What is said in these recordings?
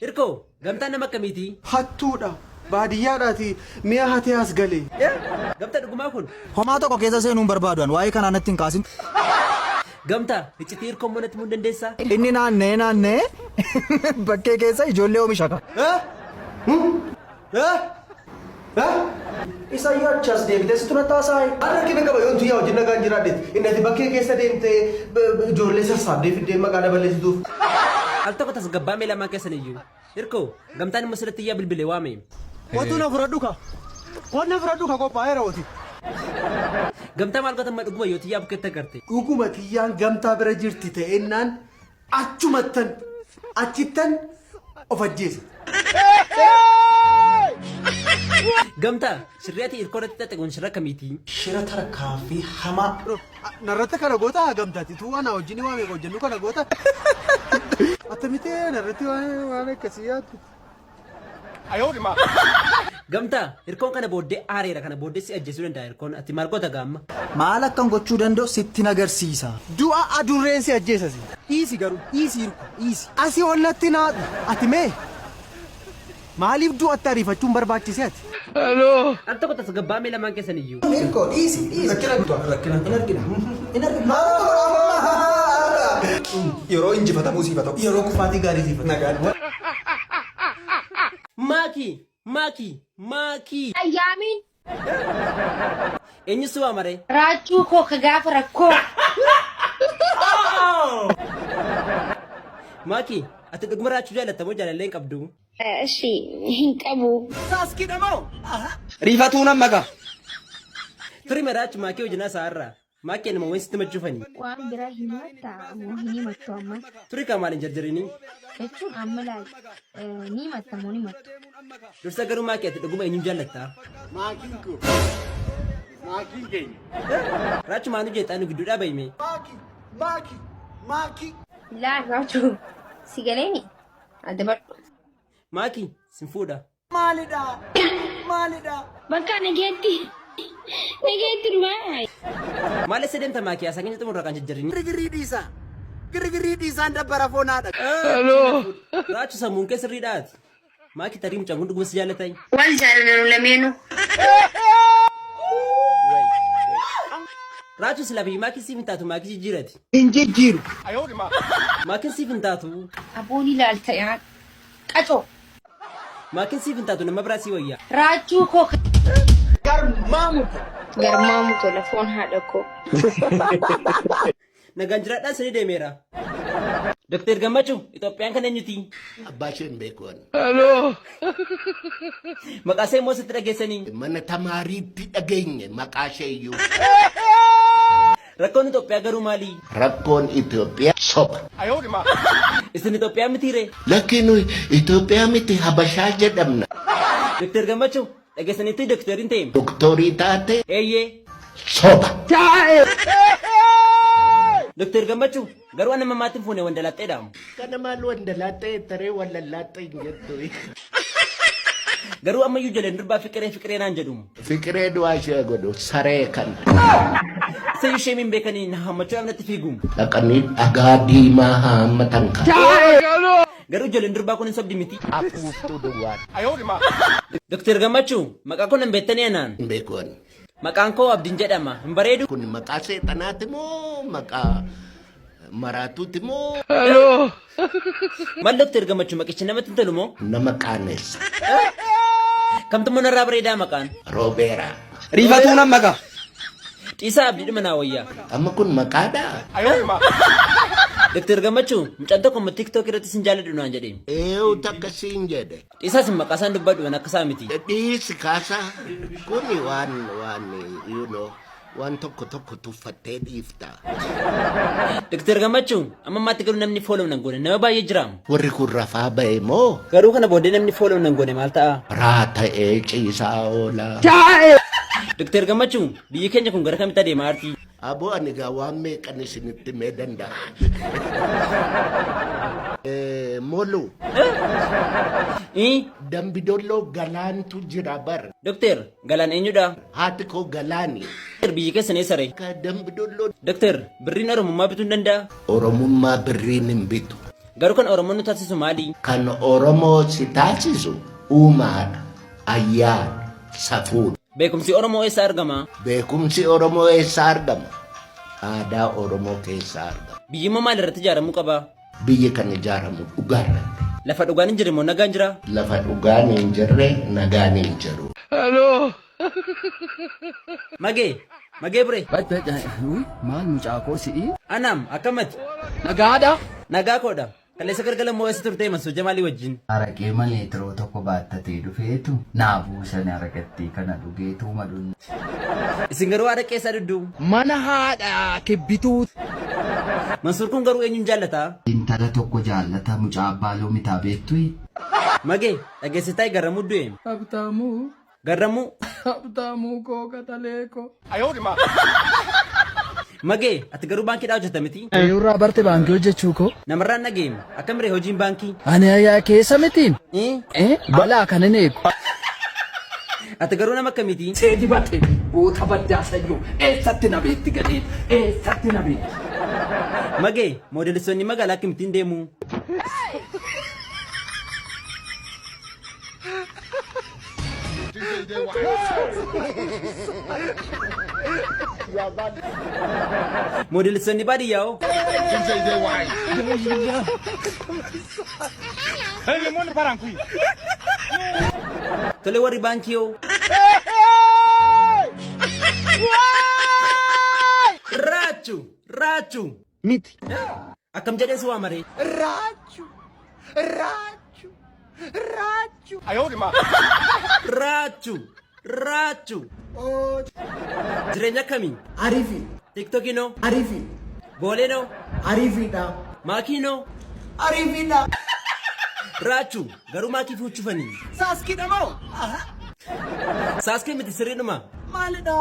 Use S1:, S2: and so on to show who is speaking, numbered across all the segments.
S1: Irko, gamtaan nama akkamiiti?
S2: Hattuudha. Baadiyyaadhaati mi'a hatee as galee.
S1: Gamtaa dhugumaa kun?
S3: Homaa tokko keessa seenuun barbaaduan waa'ee kanaa natti hin kaasin.
S1: Gamtaa, iccitii Irkoo manatti mun dandeessaa?
S3: Inni naannee bakkee keessa ijoollee oomisha ka.
S2: Isa yaachas deemtee situ na taasaayi. Har'a kina qaba yoon tuyyaa hojii nagaan jiraadheet. Inni ati bakkee keessa deemtee ijoollee sassaabdee fiddee maqaa daballeessituuf.
S1: Al tokko tasgabbaamee lamaan keessan iyyuu. Irkoo, gamtaan immoo sirratti iyyaa bilbilee waame.
S2: Kootu na fudhadhu ka. Koon na fudhadhu ka qophaa'eera oti.
S1: Gamtaa maal godhan dhuguma yoo tiyyaa bukkeetti agarte?
S2: Dhuguma tiyyaan gamtaa bira jirti ta'ennaan achumattan achittan of ajjeesa.
S1: Gamtaa, shirriyaati Irkoo irratti xaxe kun shirra kamiiti?
S2: Shira tarkaa fi hamaa. Narratti kana goota gamtaati. Tuu waan wajjin waan meeqa hojjennu kana goota. Atamitee narratti waan akkasii yaaddu.
S1: Gamtaa, Irkoon kana booddee aareera kana booddee si ajjeesuu danda'a Irkoon. Ati maal goota gaamma?
S3: Maal akkan gochuu danda'u sitti nagarsiisa.
S2: Du'a adurreen si ajjeesasi. Dhiisi garuu dhiisi Irko dhiisi. Asii ollatti naadhu. Ati mee maaliif du'atti ariifachuun barbaachise ati?
S1: Al tokko tasgabbaamee lamaan keessan iyyuu.
S3: Irko dhiisi.
S2: Rakkina. Yeroo injifatamuu siifatu. Yeroo kufaatii gaarii siifatu. Nagaan.
S1: Maakii.
S4: Ayyaamiin.
S1: Eenyu si waamare?
S4: Raachuu koo ka gaafa rakkoo.
S1: Maakii, ati dhuguma raachuu jaalattamoo jaalallee hin qabdu?
S4: Eshi hin qabu.
S2: Riifatuu nan maqaa.
S1: Turi maraachu maakii hojii sa'aarraa. Maakii nama wayii sitti majjufanii.
S4: Waan biraa himatta moo hin himattu amma?
S1: Turi kaa maal hin jarjarinii?
S4: Jechuun amma laal ni himatta moo ni himattu?
S1: Dursa garuu maakii ati dhuguma eenyuun jaallattaa?
S2: Maakiin keenya.
S1: Raachu maanuu jeexaanu gidduudhaa bahime?
S2: Maakii.
S4: Laal raachuu si galeeni adda badhu.
S1: Maakii, sin fuudha.
S2: Maalidha?
S4: Bakka nageetti dhumaa.
S1: Maal isa deemta maakii asaa keenya xumurraa kan jajjarinii?
S2: Girgirii dhiisaan dabbara foonaadha.
S1: Raachu sammuun kee sirriidhaati. Maakii tarii mucaan kun dhuguma si jaallatai?
S4: Wal jaalladhu lameenu.
S1: Raachu sila fi maakii siif hin taatu maakii jijjiirati.
S2: Hin jijjiiru.
S1: Maakiin siif hin taatu.
S4: Aboon ilaalta yaa qacoo.
S1: Maakiin siif hin taatu nama biraa sii wayyaa.
S4: Raachuu koo
S2: Garmaamutu.
S4: garmaamu tola foon haadha koo.
S1: Nagaan jiraadhaan sanii deemeera. Dr. Gammachuu, Itoophiyaan kan eenyuti?
S5: Abbaa isheen beekuun.
S1: Maqaa ishee immoo sitti dhageessanii?
S5: Mana tamaariitti dhageenye maqaa ishee iyyuu.
S1: Rakkoon Itoophiyaa garuu maali?
S5: Rakkoon Itoophiyaa soba.
S1: Isin Itoophiyaa mitiire?
S5: Lakini Itoophiyaa miti Habashaa jedhamna.
S1: Dr. Gammachuu, dhageessaniitti doktoriin ta'e?
S5: Doktorii taate
S1: Eeyyee.
S5: soba.
S1: Dr. Gammachuu, garuu nama maatiin fuune wandalaxxeedhaamu.
S5: Kana maal wandalaaxee taree wallallaaxee hin jettu.
S1: Garuu ammayyuu jaleen durbaa fiqiree naan jedhumu.
S5: Fiqiree du'aa ishee godhu saree kan.
S1: Sayyuu ishee min beekanii na hammachuu amnatti fiigumu.
S5: Dhaqanii dhagaa diimaa haammatan kan.
S1: Garuu jaleen durbaa kun hin sobdi miti.
S5: Afuuftuu duwwaan.
S1: Dr. Gammachuu, maqaa kun hin beektanii anaan?
S5: Hin beekuun.
S1: Maqaan koo Abdiin jedhama. Hin bareedu?
S5: Kun maqaa seexanaati moo maqaa maraatuuti moo
S1: Maal Dr. Gammachuu maqichi namatti hin tolu moo?
S5: nama qaaneessa.
S1: Kamtummoo narraa bareedaa maqaan?
S5: Roobeera.
S2: Riifatuu nan maqaa.
S1: Dhiisaa abdiidhuma naa wayyaa.
S5: Amma kun maqaadhaa.
S1: Dr. Gammachuu, mucaan tokko immoo TikTok irratti sin jaalladhu naan jedhee.
S5: Eewu takka siin jedhe.
S1: Dhiisaa sin maqaa isaan dubbadhu kan akkasaa miti.
S5: Dhiisi kaasaa kuni waan tokko tuffattee dhiifta.
S1: Dr. Gammachuu, amma ammaatti garuu namni follow nan goone nama baay'ee jiraam.
S5: Warri kun rafaa ba'e moo
S1: Garuu kana booddee namni follow nan goone maal ta'a?
S5: raa ta'ee ciisaa oola.
S1: Dr. Gammachuu, biyyi keenya kun gara kamitti adeemaa arti?
S5: Aboo ani gaa waan meeqan isinitti mee danda'a. Molu Dambidolloo galaantu jira bar.
S1: Dr. Galaan eenyudha?
S5: Haati koo galaani.
S1: Biyyi keessan eessare?
S5: Ka Dambidolloo
S1: Dr. Birriin Oromummaa bituu hin danda'a?
S5: Oromummaa birriin hin bitu.
S1: Garuu kan Oromoon nu taasisu maali?
S5: Kan Oromoo si taasisu uumaadha, ayyaana, safuudha.
S1: Beekumsi Oromoo eessa argama?
S5: Beekumsi Oromoo eessa argama? Aadaa Oromoo keessaa argama.
S1: Biyyi immoo maal irratti ijaaramuu qaba?
S5: Biyyi kan ijaaramu dhugaarratti.
S1: Lafa dhugaan hin jirre moo nagaan jira?
S5: Lafa dhugaan hin jirre nagaan hin jiru.
S1: Magee bire.
S3: Maal mucaakoo si'i?
S1: Anam akkamati?
S3: Nagaadha.
S1: Nagaa koodha. Kaleessa galgala moo eessa turtee mansoo Jamaalii wajjin?
S3: Araqee malee tiroo tokko baattatee dhufeetu naafuu sana aragattee kana dhugeetu madunne.
S1: Isin garuu araqee isaa dudduu.
S3: Mana haadha kibbituu.
S1: Mansuur kun garuu eenyuun jaallata?
S3: Intala tokko jaallata mucaa abbaa loomitaa beektu.
S1: Magee dhageessitaa garramuu du'e.
S3: Abtaamuu.
S1: Garramuu.
S3: Abtaamuu koo kataleeko.
S1: Magee ati garuu baankiidhaa hojjeta miti?
S3: Eeyurraa barte baankii hojjechuu koo.
S1: Namarraan dhageem akkamiree hojiin baankii?
S3: Ani ayyaa keessa mitiin. Balaa kan hin eegu.
S1: Ati garuu nama akkamiiti?
S3: Seedi batte boota baddaa sayyoo eessatti na beetti gadhee eessatti na beetti.
S1: Magee moodeelistoonni magaalaa akkamittiin deemu? Moodeelistoonni baadiyyaa. Tole warri baankii yoo. Raachu.
S2: Miti.
S1: Akkam jedhee si waamaree?
S2: Raachu.
S1: Raachu. Jireenya akkamii?
S2: Arifi.
S1: TikTokiinoo?
S2: Arifi.
S1: Booleenoo?
S2: Arifidha.
S1: Maakiinoo?
S2: Arifidha.
S1: Raachu garuu maakii fuuchufanii?
S2: Saaskidha moo?
S1: Saaskii miti sirriidhuma?
S2: Maalidha?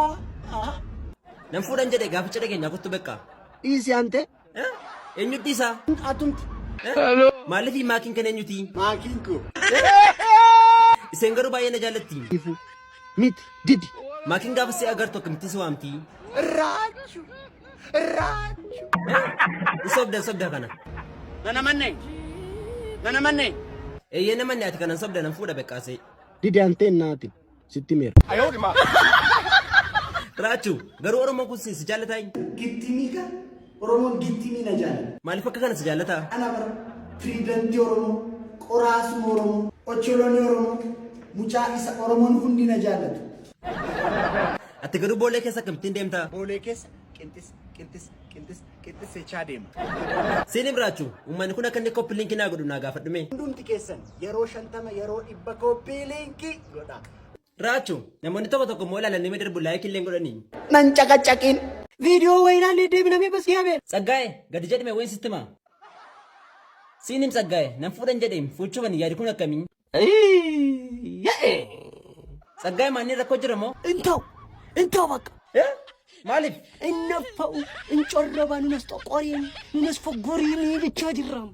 S1: Nan fuudhan jedhee gaaficha dhageenyaa kuttu beekaa?
S2: Dhiisi ante.
S1: Eenyu dhiisaa?
S2: Atumti.
S1: Maaliif maakiin kan eenyuti?
S2: Maakiin koo.
S1: Iseen garuu baay'ee na jaallatti.
S2: Miti. Didi.
S1: Maakiin gaafa si agartu akkamitti si waamti?
S2: Raachu.
S1: Sobda kana.
S2: Nana manne.
S1: Eeyyee namanne ati kanan sobda nan fuudha beqqaasee.
S2: Didi ante naati. Sitti meera.
S1: Raachu garuu Oromoon kun si jaallataa?
S2: Gittimii kan Oromoon gittimii na jaallata.
S1: Maaliif akka kana si jaallataa?
S2: Ana bara Firiidantii Oromoo, Qoraasuma Oromoo, Ocholonii Oromoo, mucaa isa Oromoon hundi na jaallatu.
S1: Ati garuu boolee keessa akkamittiin deemtaa?
S2: Boolee keessa qinxisechaa deema.
S1: Siiniif Raachu uummanni kun akka inni koppii liinkii naa godhu naa gaafadhume.
S2: Hundumti keessan yeroo 50 yeroo 100 koppii liinkii godha.
S1: Raachu namoonni tokko immoo ilaalanii meedarbu laayikii illee godhanii.
S2: Nan caqacaqiin. Viidiyoo wayinaalee deebinamee bas yaabeen.
S1: Tsaggaa'ee gadi jedhime wayin sitti himaa. Siiniif Tsaggaa'ee nan fuudhan jedheem fuuchufan yaadi kun akkamii? Tsaggaa'ee maanni rakkoo jira moo?
S2: Intau bakka.
S1: Maaliif?
S2: Innafa'u incorroba nunas xoqoriin nunas foggoriin jechaa jirram.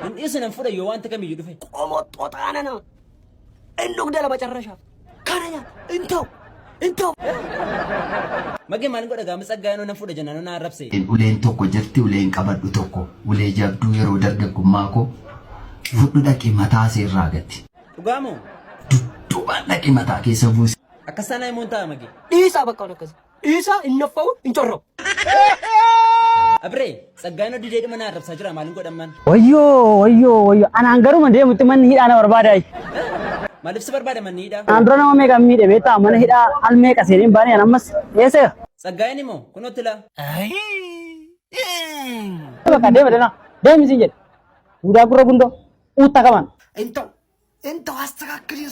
S1: Hin dhiyeessu nan fuudha yoo wanta kamiyyuu dhufe.
S2: Qomoo xooxaana nama. Indugda lama carrashaaf. Kana nyaata. Intau.
S1: Magee maaliin godha gaama Tsaggaa'ee nan fuudha jennaan na arrabse.
S3: Uleen tokko jirti uleen qabadhu tokko ulee jabduu yeroo dargaggummaa koo fudhu dhaqi mataa seerraa gatti.
S1: Dhugaamoo?
S3: Dudduubaan dhaqi mataa keessa buuse.
S1: Akkasaan himuun ta'a Magee.
S2: Dhiisaa bakka akkas. Dhiisaa innafa'u incorroba.
S1: Abree Tsaggaa'een hojii deedhima na arrabsaa jira maaliin godhamman?
S6: Wayyoo anaan garuma deemutti manni hidhaa na barbaada.
S1: Maaliif si barbaada manni hidhaa?
S6: Naan dura nama meeqa miidhe beektaa mana hidhaa almee qaseeniin baanii ammas eessa?
S1: Tsaggaa'een immoo kunootti laa.
S6: Bakka deema deemisi jedhe. Fuudhaa gurra gundoo uutta qaban.
S2: Intau astakakkali.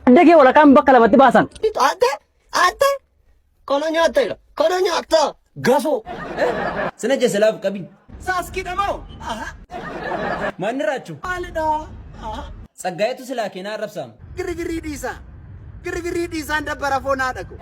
S6: Adda kee walakkaan bakka lamatti baasan.
S2: Ate. Kana nyaata. Gasoo.
S1: Sina jeessa laaf qabi.
S2: Saaskidha moo?
S1: Maanni Raachu?
S2: Maalidha?
S1: Tsaggaa'eetu silaa keenaa arrabsaam.
S2: Girgirii dhiisaan dabbara foonaa dhaqu.